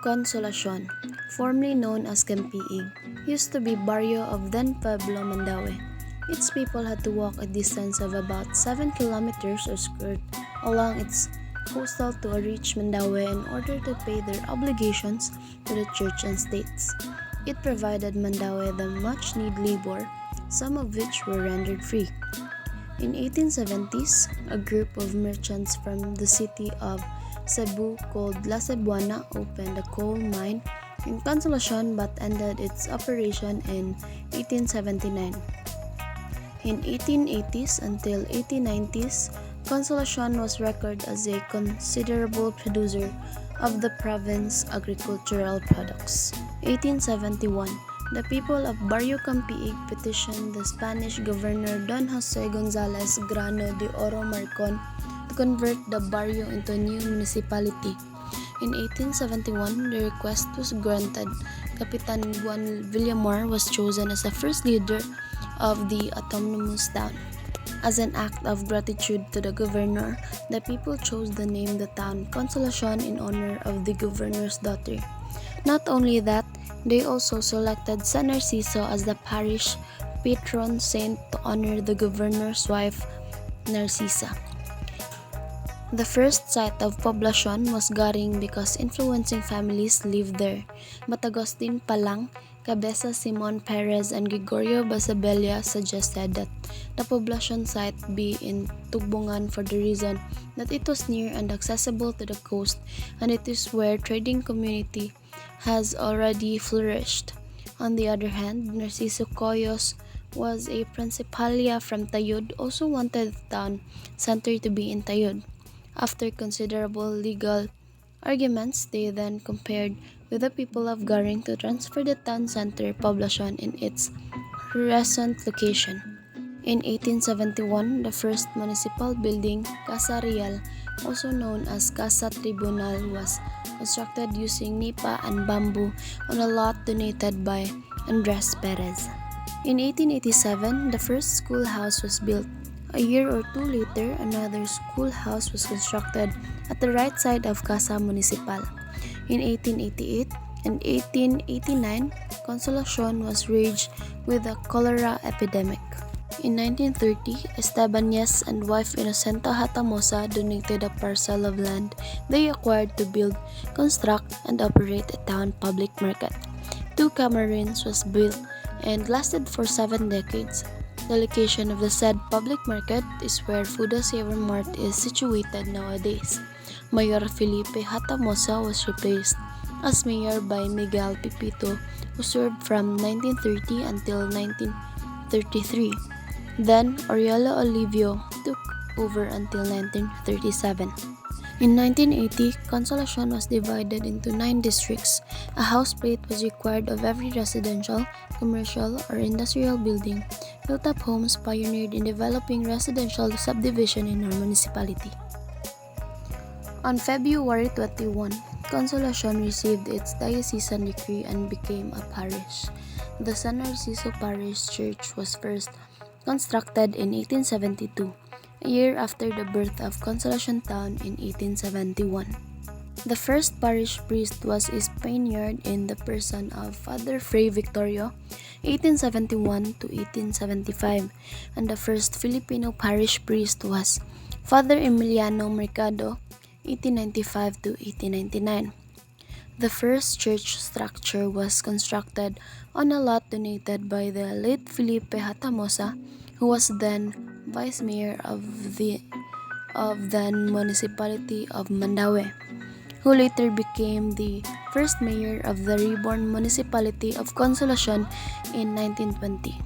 Consolacion, formerly known as Campiig, used to be barrio of then Pueblo, Mandaue. Its people had to walk a distance of about 7 kilometers or skirt along its coastal to reach Mandaue in order to pay their obligations to the church and states. It provided Mandaue the much-needed labor, some of which were rendered free. In 1870s, a group of merchants from the city of Cebu called La Cebuana opened a coal mine in Consolacion but ended its operation in 1879. In 1880s until 1890s, Consolacion was recorded as a considerable producer of the province's agricultural products. 1871, the people of Barrio Campiig petitioned the Spanish governor Don Jose Gonzalez Grano de Oro Marcon to convert the barrio into a new municipality. In 1871, the request was granted. Capitan Juan Villamor was chosen as the first leader of the autonomous town. As an act of gratitude to the governor, the people chose to name the town Consolacion in honor of the governor's daughter. Not only that, they also selected San Narciso as the parish patron saint to honor the governor's wife, Narcisa. The first site of poblacion was Garing because influencing families lived there, but Agustin Palang, Cabeza Simon Perez, and Gregorio Basabella suggested that the poblacion site be in Tugbongan for the reason that it was near and accessible to the coast, and it is where trading community has already flourished. On the other hand, Narciso Coyos was a principalia from Tayud, also wanted the town center to be in Tayud. After considerable legal arguments, they then compared with the people of Garing to transfer the town center poblacion in its present location. In 1871, the first municipal building, Casa Real, also known as Casa Tribunal, was constructed using nipa and bamboo on a lot donated by Andres Perez. In 1887, the first schoolhouse was built. A year or two later, another schoolhouse was constructed at the right side of Casa Municipal. In 1888 and 1889, Consolacion was ravaged with a cholera epidemic. In 1930, Estebanez and wife Inocenta Hatamosa donated a parcel of land they acquired to build, construct, and operate a town public market. 2 camarines was built and lasted for 7 decades. The location of the said public market is where Fuda Saver Mart is situated nowadays. Mayor Felipe Hatamosa was replaced as mayor by Miguel Pipito, who served from 1930 until 1933. Then, Oriolo Olivio took over until 1937. In 1980, Consolacion was divided into 9 districts. A house plate was required of every residential, commercial, or industrial building. Hilltop Homes pioneered in developing residential subdivision in our municipality. On February 21, Consolacion received its diocesan decree and became a parish. The San Narciso Parish Church was first constructed in 1872, a year after the birth of Consolacion Town in 1871. The first parish priest was a Spaniard in the person of Father Fray Victorio, 1871 to 1875, and the first Filipino parish priest was Father Emiliano Mercado, 1895 to 1899. The first church structure was constructed on a lot donated by the late Felipe Hatamosa, who was then vice mayor of then municipality of Mandaue, who later became the first mayor of the reborn municipality of Consolacion in 1920.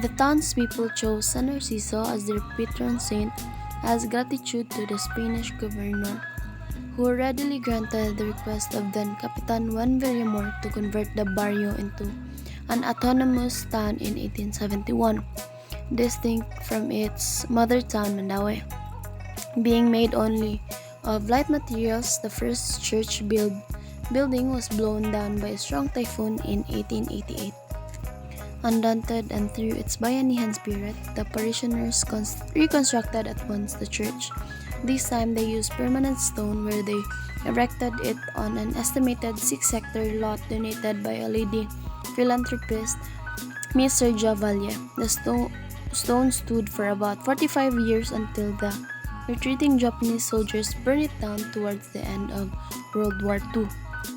The townspeople chose San Narciso as their patron saint as gratitude to the Spanish governor, who readily granted the request of then Capitan Juan Villamor to convert the barrio into an autonomous town in 1871, distinct from its mother town Mandaue. Being made only of light materials, the first church building was blown down by a strong typhoon in 1888. Undaunted and through its bayanihan spirit, the parishioners reconstructed at once the church. This time they used permanent stone where they erected it on an estimated 6-hectare lot donated by a lady philanthropist, Miss Sergia Valle. The stone stood for about 45 years until the retreating Japanese soldiers burned it down towards the end of World War II.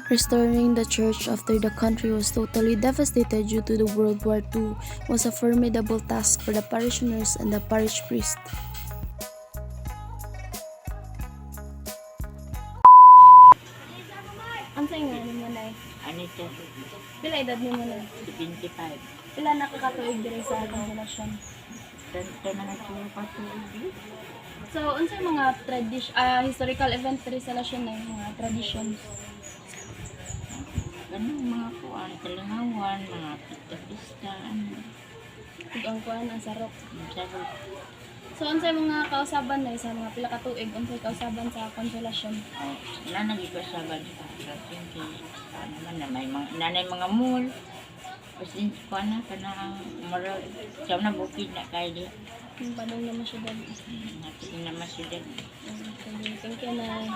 Restoring the church after the country was totally devastated due to the World War II was a formidable task for the parishioners and the parish priest. Ang sa nga mo na Anito, pila edad ni mo na? 25. Pila nakakatuig diri sa konsolasyon? Tanto na nagsuyo pa tuloy. So, unsay mga historical event diri sa lasyon na mga traditions? Ganun mga kuwan, kalingawan, mga pista-pista, ano. Ang kuan ang sarok. Sabi, So, unsay mga kausaban na sa mga pila ka tuig unsay kausaban sa konsolasyon? na nagikasaban sa ating ano man na may mga, nanay mga mall. Kasi kuwan na, kana moral, siya na bukid na kayo di. Yung padong naman siya dali. Natin naman sila. Thank you na.